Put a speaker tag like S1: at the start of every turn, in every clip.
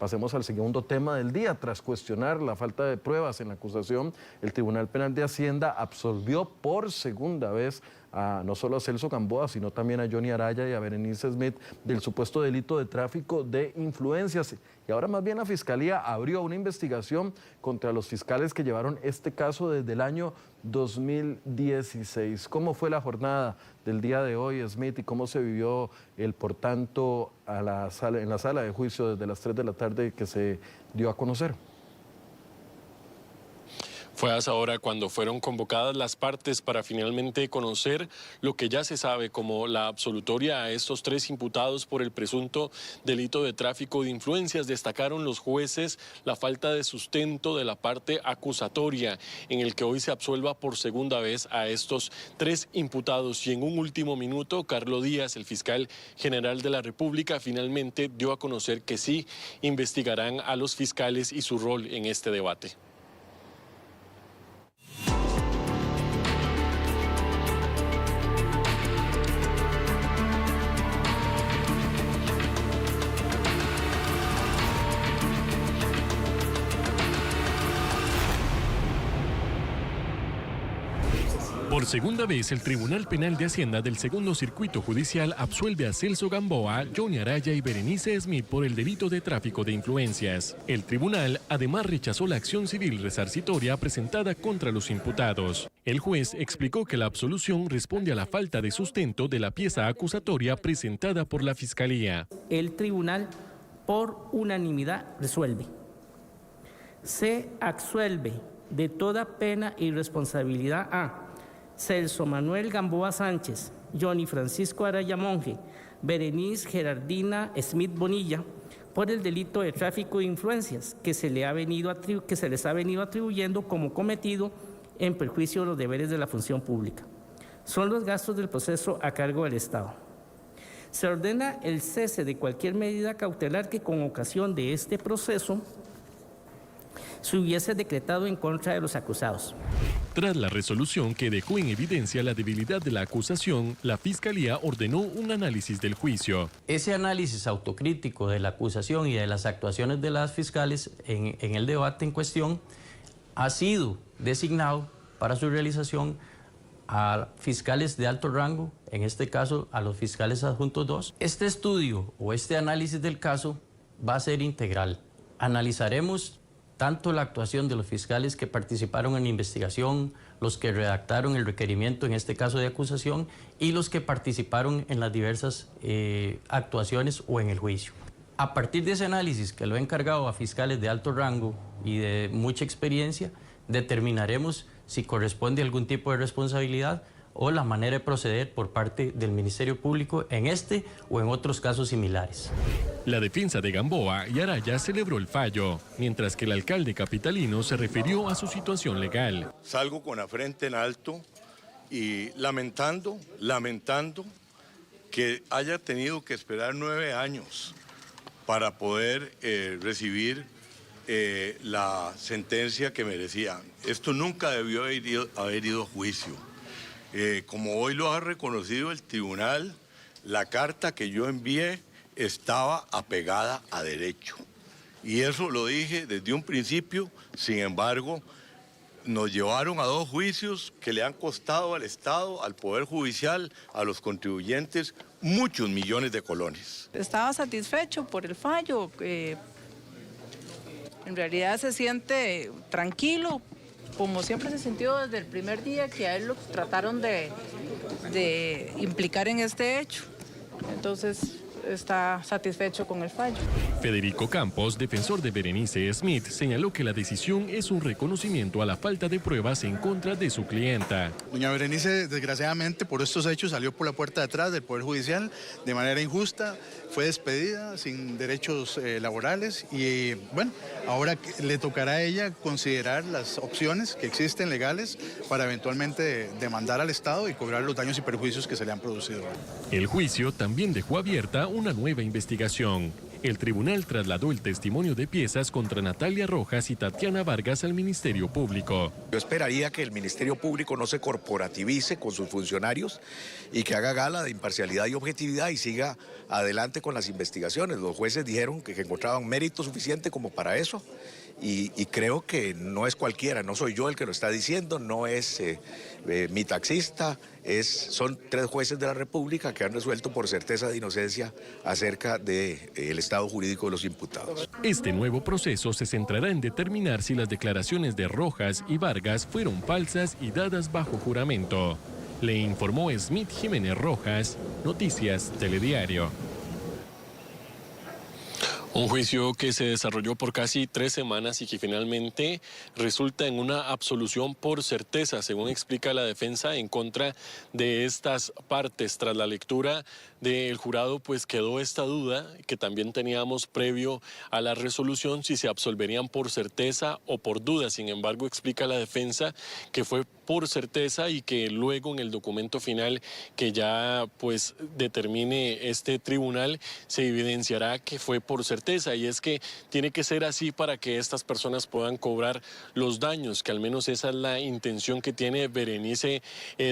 S1: Pasemos al segundo tema del día. Tras cuestionar la falta de pruebas en la acusación, el Tribunal Penal de Hacienda absolvió por segunda vez no solo a Celso Gamboa, sino también a Johnny Araya y a Berenice Smith del supuesto delito de tráfico de influencias. Y ahora más bien la Fiscalía abrió una investigación contra los fiscales que llevaron este caso desde el año 2016. ¿Cómo fue la jornada del día de hoy, Smith, y cómo se vivió el por tanto en la sala de juicio desde las 3 de la tarde que se dio a conocer?
S2: Fue hasta ahora cuando fueron convocadas las partes para finalmente conocer lo que ya se sabe como la absolutoria a estos 3 imputados por el presunto delito de tráfico de influencias. Destacaron los jueces la falta de sustento de la parte acusatoria, en el que hoy se absuelva por segunda vez a estos 3 imputados. Y en un último minuto, Carlos Díaz, el fiscal general de la República, finalmente dio a conocer que sí investigarán a los fiscales y su rol en este debate. Por segunda vez, el Tribunal Penal de Hacienda del Segundo Circuito Judicial absuelve a Celso Gamboa, Johnny Araya y Berenice Smith por el delito de tráfico de influencias. El tribunal además rechazó la acción civil resarcitoria presentada contra los imputados. El juez explicó que la absolución responde a la falta de sustento de la pieza acusatoria presentada por la Fiscalía.
S3: El tribunal, por unanimidad, resuelve. Se absuelve de toda pena y responsabilidad a Celso Manuel Gamboa Sánchez, Johnny Francisco Araya Monge, Berenice Gerardina Smith Bonilla por el delito de tráfico de influencias que se les ha venido atribuyendo como cometido en perjuicio de los deberes de la función pública. Son los gastos del proceso a cargo del Estado. Se ordena el cese de cualquier medida cautelar que con ocasión de este proceso se hubiese decretado en contra de los acusados.
S2: Tras la resolución que dejó en evidencia la debilidad de la acusación, la Fiscalía ordenó un análisis del juicio.
S4: Ese análisis autocrítico de la acusación y de las actuaciones de las fiscales en el debate en cuestión ha sido designado para su realización a fiscales de alto rango, en este caso a los fiscales adjuntos 2. Este estudio o este análisis del caso va a ser integral. Analizaremos tanto la actuación de los fiscales que participaron en la investigación, los que redactaron el requerimiento, en este caso de acusación, y los que participaron en las diversas actuaciones o en el juicio. A partir de ese análisis, que lo he encargado a fiscales de alto rango y de mucha experiencia, determinaremos si corresponde algún tipo de responsabilidad o la manera de proceder por parte del Ministerio Público en este o en otros casos similares.
S2: La defensa de Gamboa y Araya celebró el fallo, mientras que el alcalde capitalino se refirió a su situación legal.
S5: Salgo con la frente en alto y lamentando que haya tenido que esperar 9 años para poder recibir la sentencia que merecía. Esto nunca debió haber ido a juicio. Como hoy lo ha reconocido el tribunal, la carta que yo envié estaba apegada a derecho. Y eso lo dije desde un principio. Sin embargo, nos llevaron a 2 juicios que le han costado al Estado, al Poder Judicial, a los contribuyentes, muchos millones de colones.
S6: Estaba satisfecho por el fallo. En realidad se siente tranquilo, como siempre se sintió desde el primer día que a él lo trataron de implicar en este hecho. Entonces está satisfecho con el fallo.
S2: Federico Campos, defensor de Berenice Smith, señaló que la decisión es un reconocimiento a la falta de pruebas en contra de su clienta.
S7: Doña Berenice, desgraciadamente, por estos hechos salió por la puerta de atrás del Poder Judicial de manera injusta, fue despedida sin derechos laborales y, bueno, ahora le tocará a ella considerar las opciones que existen legales para eventualmente demandar al Estado y cobrar los daños y perjuicios que se le han producido.
S2: El juicio también dejó abierta una nueva investigación. El tribunal trasladó el testimonio de piezas contra Natalia Rojas y Tatiana Vargas al Ministerio Público.
S8: Yo esperaría que el Ministerio Público no se corporativice con sus funcionarios y que haga gala de imparcialidad y objetividad y siga adelante con las investigaciones. Los jueces dijeron que encontraban mérito suficiente como para eso y creo que no es cualquiera, no soy yo el que lo está diciendo, no es mi taxista, son 3 jueces de la República que han resuelto por certeza de inocencia acerca del estado jurídico de los imputados.
S2: Este nuevo proceso se centrará en determinar si las declaraciones de Rojas y Vargas fueron falsas y dadas bajo juramento. Le informó Smith Jiménez Rojas, Noticias Telediario. Un juicio que se desarrolló por casi 3 semanas y que finalmente resulta en una absolución por certeza, según explica la defensa en contra de estas partes. Tras la lectura del jurado, pues quedó esta duda que también teníamos previo a la resolución, si se absolverían por certeza o por duda. Sin embargo, explica la defensa que fue por certeza y que luego en el documento final que ya pues determine este tribunal se evidenciará que fue por certeza, y es que tiene que ser así para que estas personas puedan cobrar los daños, que al menos esa es la intención que tiene Berenice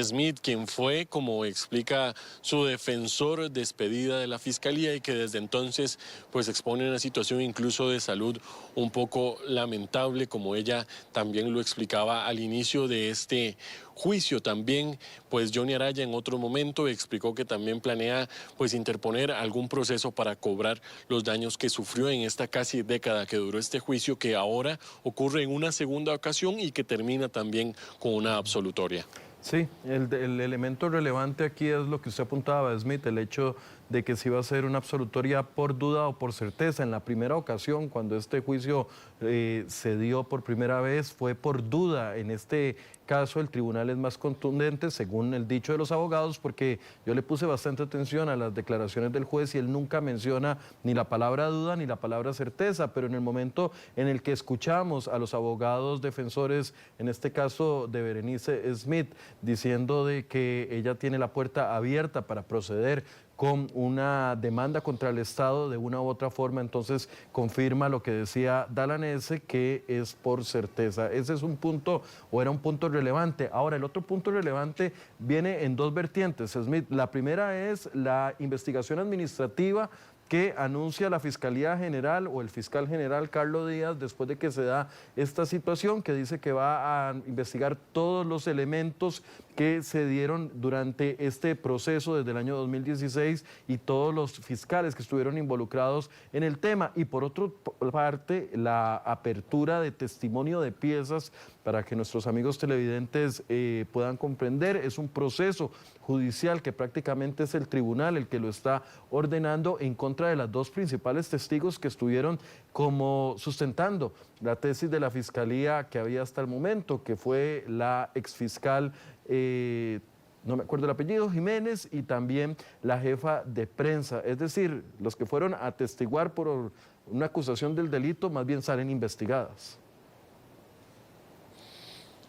S2: Smith, quien fue, como explica su defensor, despedida de la Fiscalía y que desde entonces pues expone una situación incluso de salud un poco lamentable, como ella también lo explicaba al inicio de este juicio. También pues Johnny Araya en otro momento explicó que también planea pues interponer algún proceso para cobrar los daños que sufrió en esta casi década que duró este juicio, que ahora ocurre en una segunda ocasión y que termina también con una absolutoria.
S1: Sí, el elemento relevante aquí es lo que usted apuntaba, Smith, el hecho de que si va a ser una absolutoria por duda o por certeza. En la primera ocasión, cuando este juicio se dio por primera vez, fue por duda. En este caso, el tribunal es más contundente, según el dicho de los abogados, porque yo le puse bastante atención a las declaraciones del juez y él nunca menciona ni la palabra duda ni la palabra certeza, pero en el momento en el que escuchamos a los abogados defensores, en este caso de Berenice Smith, diciendo de que ella tiene la puerta abierta para proceder con una demanda contra el Estado de una u otra forma, entonces confirma lo que decía Dalanese, que es por certeza. Ese es un punto, o era un punto relevante. Ahora, el otro punto relevante viene en 2 vertientes, Smith. La primera es la investigación administrativa que anuncia la Fiscalía General o el fiscal general Carlos Díaz después de que se da esta situación, que dice que va a investigar todos los elementos que se dieron durante este proceso desde el año 2016 y todos los fiscales que estuvieron involucrados en el tema. Y por otra parte, la apertura de testimonio de piezas para que nuestros amigos televidentes puedan comprender. Es un proceso judicial que prácticamente es el tribunal el que lo está ordenando en contra de las 2 principales testigos que estuvieron como sustentando la tesis de la Fiscalía que había hasta el momento, que fue la exfiscal, no me acuerdo el apellido, Jiménez, y también la jefa de prensa. Es decir, los que fueron a atestiguar por una acusación del delito más bien salen investigadas.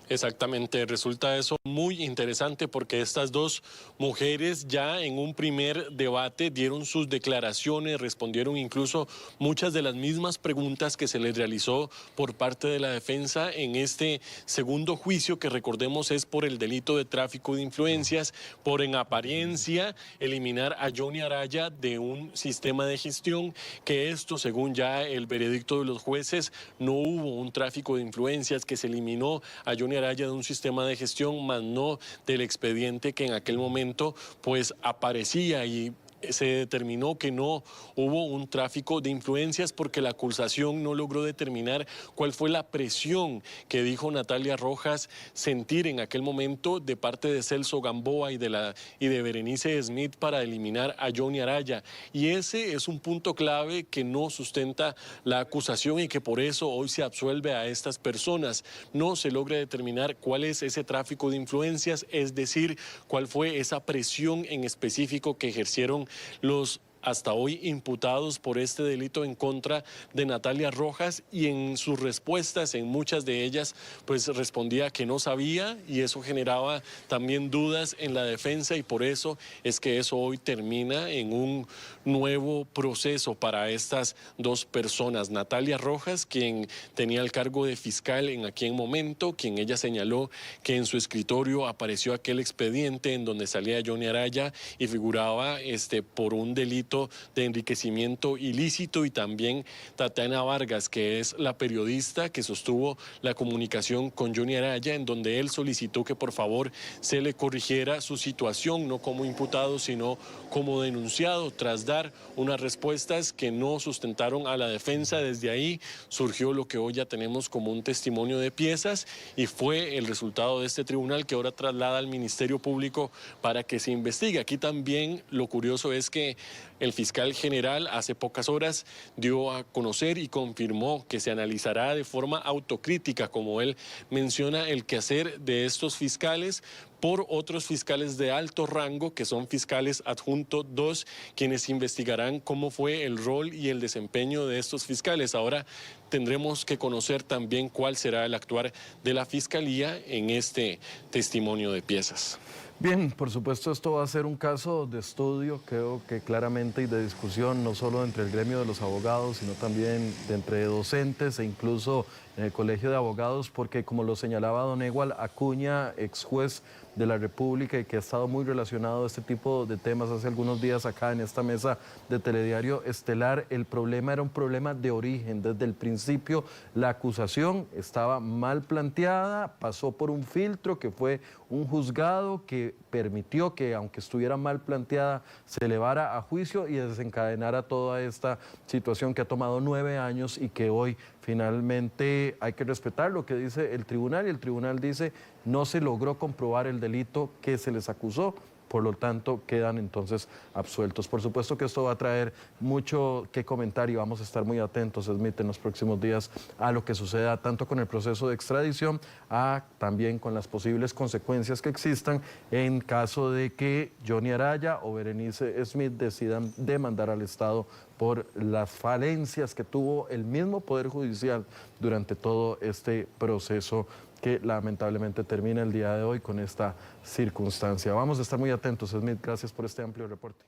S2: Exactamente, resulta eso muy interesante porque estas 2 mujeres ya en un primer debate dieron sus declaraciones, respondieron incluso muchas de las mismas preguntas que se les realizó por parte de la defensa en este segundo juicio, que recordemos es por el delito de tráfico de influencias, por en apariencia eliminar a Johnny Araya de un sistema de gestión, que esto según ya el veredicto de los jueces no hubo un tráfico de influencias, que se eliminó a Johnny Araya de un sistema de gestión, más no del expediente que en aquel momento pues aparecía, y se determinó que no hubo un tráfico de influencias porque la acusación no logró determinar cuál fue la presión que dijo Natalia Rojas sentir en aquel momento de parte de Celso Gamboa y de Berenice Smith para eliminar a Johnny Araya. Y ese es un punto clave que no sustenta la acusación y que por eso hoy se absuelve a estas personas. No se logra determinar cuál es ese tráfico de influencias, es decir, cuál fue esa presión en específico que ejercieron los hasta hoy imputados por este delito en contra de Natalia Rojas, y en sus respuestas, en muchas de ellas, pues respondía que no sabía, y eso generaba también dudas en la defensa, y por eso es que eso hoy termina en un nuevo proceso para estas dos personas. Natalia Rojas, quien tenía el cargo de fiscal en aquel momento, quien ella señaló que en su escritorio apareció aquel expediente en donde salía Johnny Araya y figuraba por un delito de enriquecimiento ilícito, y también Tatiana Vargas, que es la periodista que sostuvo la comunicación con Johnny Araya, en donde él solicitó que por favor se le corrigiera su situación, no como imputado, sino como denunciado, tras dar unas respuestas que no sustentaron a la defensa. Desde ahí surgió lo que hoy ya tenemos como un testimonio de piezas, y fue el resultado de este tribunal que ahora traslada al Ministerio Público para que se investigue. Aquí también lo curioso es que el fiscal general hace pocas horas dio a conocer y confirmó que se analizará de forma autocrítica, como él menciona, el quehacer de estos fiscales por otros fiscales de alto rango, que son fiscales adjunto 2, quienes investigarán cómo fue el rol y el desempeño de estos fiscales. Ahora tendremos que conocer también cuál será el actuar de la Fiscalía en este testimonio de piezas.
S1: Bien, por supuesto esto va a ser un caso de estudio, creo que claramente, y de discusión, no solo entre el gremio de los abogados, sino también de entre docentes e incluso en el Colegio de Abogados, porque como lo señalaba don Ewald Acuña, ex juez de la República y que ha estado muy relacionado a este tipo de temas hace algunos días acá en esta mesa de Telediario Estelar, el problema era un problema de origen. Desde el principio la acusación estaba mal planteada, pasó por un filtro que fue un juzgado que permitió que, aunque estuviera mal planteada, se elevara a juicio y desencadenara toda esta situación que ha tomado 9 años y que hoy finalmente hay que respetar lo que dice el tribunal, y el tribunal dice no se logró comprobar el delito que se les acusó, por lo tanto quedan entonces absueltos. Por supuesto que esto va a traer mucho que comentar y vamos a estar muy atentos, Smith, en los próximos días a lo que suceda tanto con el proceso de extradición, también con las posibles consecuencias que existan en caso de que Johnny Araya o Berenice Smith decidan demandar al Estado por las falencias que tuvo el mismo Poder Judicial durante todo este proceso que lamentablemente termina el día de hoy con esta circunstancia. Vamos a estar muy atentos, Smith. Gracias por este amplio reporte.